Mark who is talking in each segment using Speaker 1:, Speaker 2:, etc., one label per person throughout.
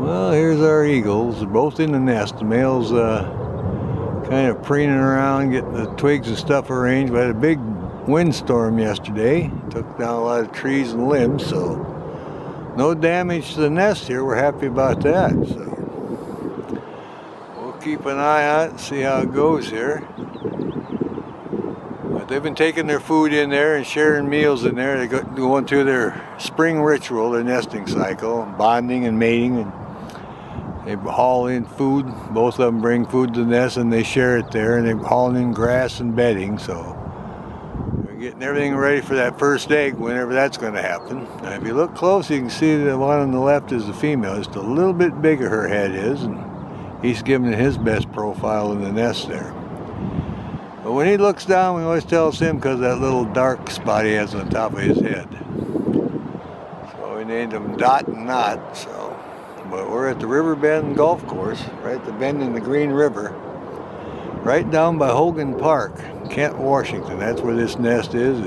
Speaker 1: Well, here's our eagles. They're both in the nest. The male's kind of preening around, getting the twigs and stuff arranged. We had a big windstorm yesterday. Took down a lot of trees and limbs, so no damage to the nest here. We're happy about that. So we'll keep an eye on it and see how it goes here. But they've been taking their food in there and sharing meals in there. They're going through their spring ritual, their nesting cycle, bonding and mating, and they haul in food. Both of them bring food to the nest and they share it there, and they're hauling in grass and bedding. So we're getting everything ready for that first egg, whenever that's going to happen. Now, if you look close, you can see the one on the left is the female. Just a little bit bigger her head is, and he's giving it his best profile in the nest there. But when he looks down, we always tell it's him because of that little dark spot he has on top of his head. So we named him Dot and Knot. So. But we're at the River Bend Golf Course, right at the bend in the Green River, right down by Hogan Park, Kent, Washington. That's where this nest is.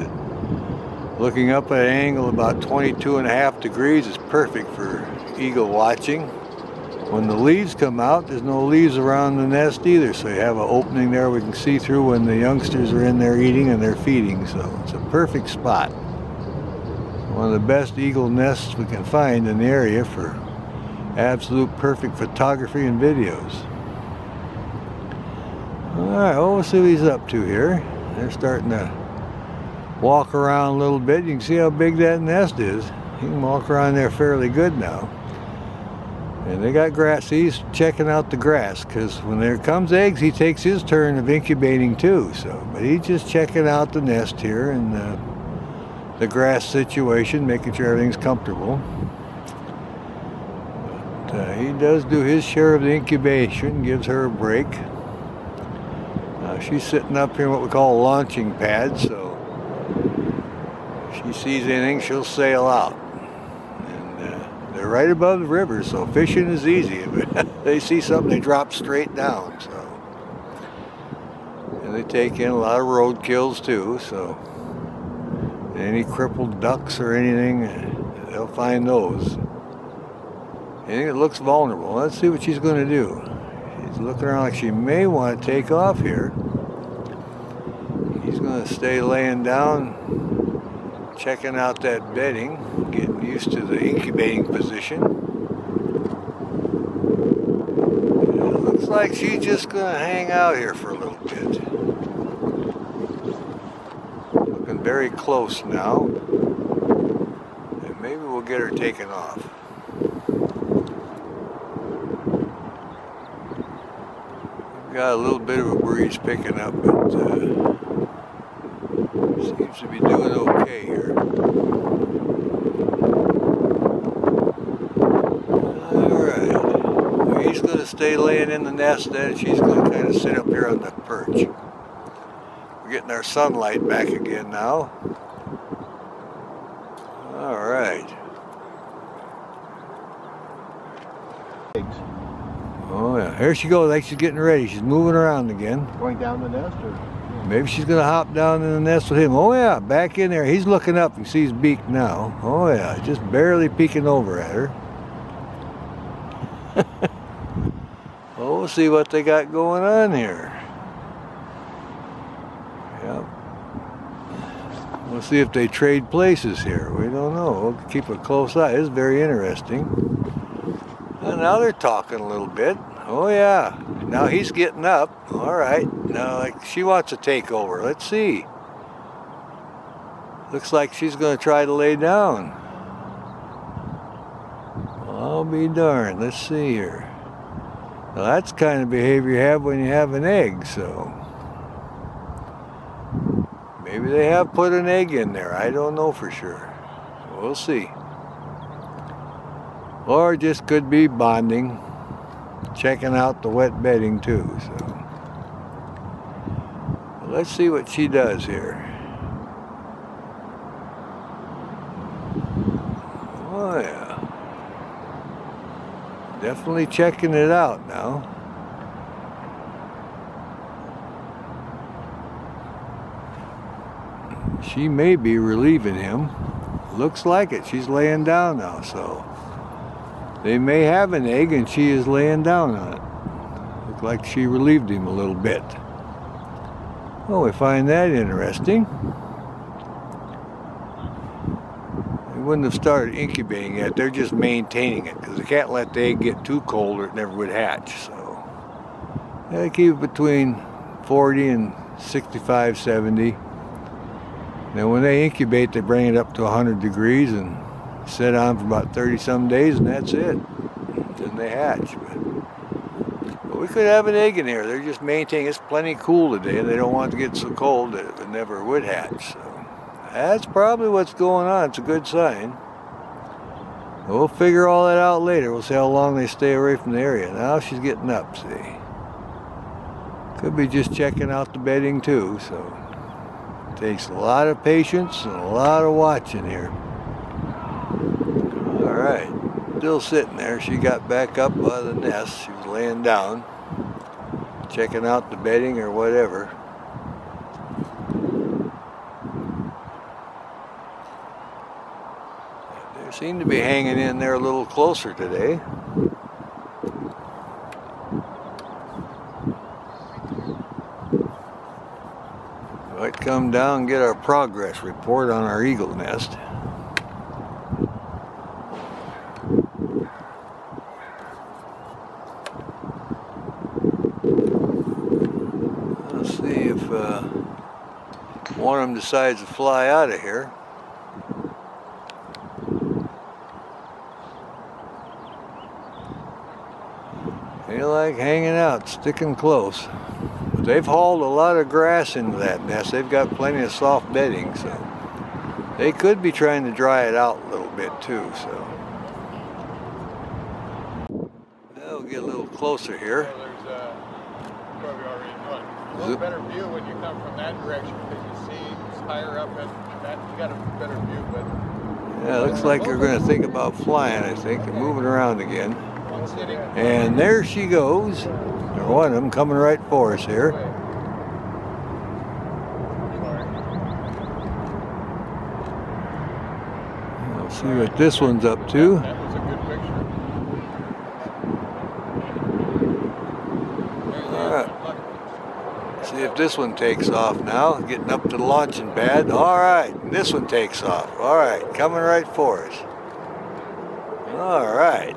Speaker 1: Looking up at an angle about 22.5 degrees is perfect for eagle watching. When the leaves come out, there's no leaves around the nest either, so you have an opening there we can see through when the youngsters are in there eating and they're feeding. So it's a perfect spot. One of the best eagle nests we can find in the area for absolute perfect photography and videos. Alright, well, we'll see what he's up to here. They're starting to walk around a little bit. You can see how big that nest is. He can walk around there fairly good now. And they got grass. He's checking out the grass, because when there comes eggs, he takes his turn of incubating too. So, but he's just checking out the nest here and the grass situation, making sure everything's comfortable. He does do his share of the incubation, gives her a break. She's sitting up here in what we call a launching pad, so if she sees anything, she'll sail out. And they're right above the river, so fishing is easy. If they see something, they drop straight down. So, and they take in a lot of roadkills too, so any crippled ducks or anything, they'll find those. Anything that looks vulnerable. Let's see what she's going to do. She's looking around like she may want to take off here. He's going to stay laying down, checking out that bedding, getting used to the incubating position. And it looks like she's just going to hang out here for a little bit. Looking very close now. And maybe we'll get her taken off. Got a little bit of a breeze picking up, but seems to be doing okay here. Alright, well, he's going to stay laying in the nest then. She's going to kind of sit up here on the perch. We're getting our sunlight back again now. Alright. Oh yeah, here she goes, like she's getting ready. She's moving around again.
Speaker 2: Going down the nest, or?
Speaker 1: Maybe she's gonna hop down in the nest with him. Oh yeah, back in there. He's looking up. You see his beak now. Oh yeah, just barely peeking over at her. Well, we'll see what they got going on here. Yep. We'll see if they trade places here. We don't know. We'll keep a close eye. It's very interesting. And now they're talking a little bit. Oh yeah. Now he's getting up. All right. Now like she wants to take over. Let's see. Looks like she's going to try to lay down. I'll be darned. Let's see here. Well, that's the kind of behavior you have when you have an egg, so maybe they have put an egg in there. I don't know for sure. We'll see. Or just could be bonding, checking out the wet bedding too. So let's see what she does here. Oh yeah. Definitely checking it out now. She may be relieving him. Looks like it. She's laying down now, so They may have an egg and she is laying down on it. Look like she relieved him a little bit. Well, we find that interesting. They wouldn't have started incubating yet. They're just maintaining it because they can't let the egg get too cold or it never would hatch. So they keep it between 40 and 65, 70. Then when they incubate, they bring it up to 100 degrees and sit on for about 30 some days, and that's it. Then they hatch. But we could have an egg in here. They're just maintaining. It's plenty cool today, and they don't want it to get so cold that it never would hatch. So that's probably what's going on. It's a good sign. We'll figure all that out later. We'll see how long they stay away from the area. Now she's getting up, see. Could be just checking out the bedding too, so it takes a lot of patience and a lot of watching here. Alright, still sitting there. She got back up out of the nest. She was laying down, checking out the bedding or whatever. They seem to be hanging in there a little closer today. Might come down and get our progress report on our eagle nest. Let's see if one of them decides to fly out of here. They like hanging out, sticking close. But they've hauled a lot of grass into that nest. They've got plenty of soft bedding, so they could be trying to dry it out a little bit too. So we'll get a little closer here.
Speaker 2: Probably already know it. A little better view when you come from that direction because you see it's higher up and that you got a better view. But
Speaker 1: yeah, looks like they're going to think about flying. I think they're moving around again. And there she goes. One of them coming right for us here. We'll see what this one's up to.
Speaker 2: That was a good picture.
Speaker 1: All right. See if this one takes off now. Getting up to the launching pad. All right. This one takes off. All right. Coming right for us. All right.